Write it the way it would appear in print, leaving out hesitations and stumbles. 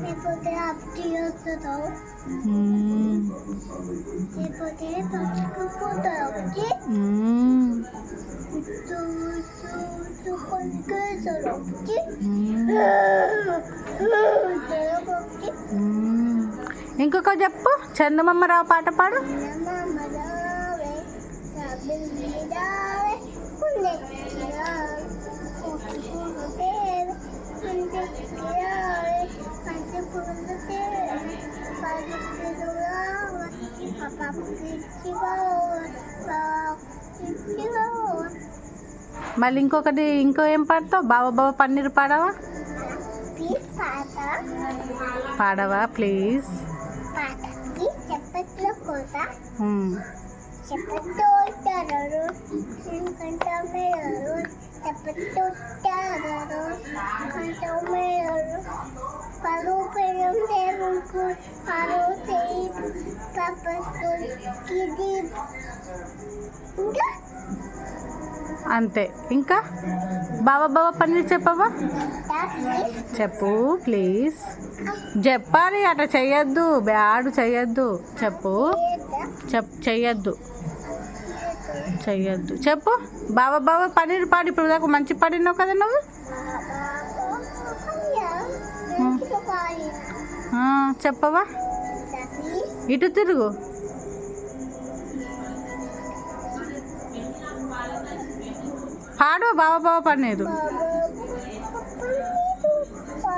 లేకపోతే అప్పు వస్తుందావు లేకపోతే పట్టుకుపోతావు అప్పటి కొన్ని కేసారు అప్పటి ఇంకొక చెప్పు చందమామ రావు పాట పాడు. మళ్ళీ ఇంకో ఏం పాడతావు? బాబా బాబా పన్నీరు పాడవా? పాడవా ప్లీజ్? చెప్పట్లో కోత చెప్పతో చెప్పతో అంతే. ఇంకా బాబా బాబా పన్నీర్ చెప్పవా? చెప్పు ప్లీజ్. చెప్పాలి, అట్లా చెయ్యొద్దు, బ్యాడ్ చెయ్యొద్దు. చెప్పు చెయ్యొద్దు చెప్పు. బాబా బాబా పన్నీర్ పాడి. ఇప్పుడు దాకా మంచి పాడినావు కదా నువ్వు. చెప్పవా? ఇటు తిరుగు. పాడు బాబా బాబా పన్నీరు.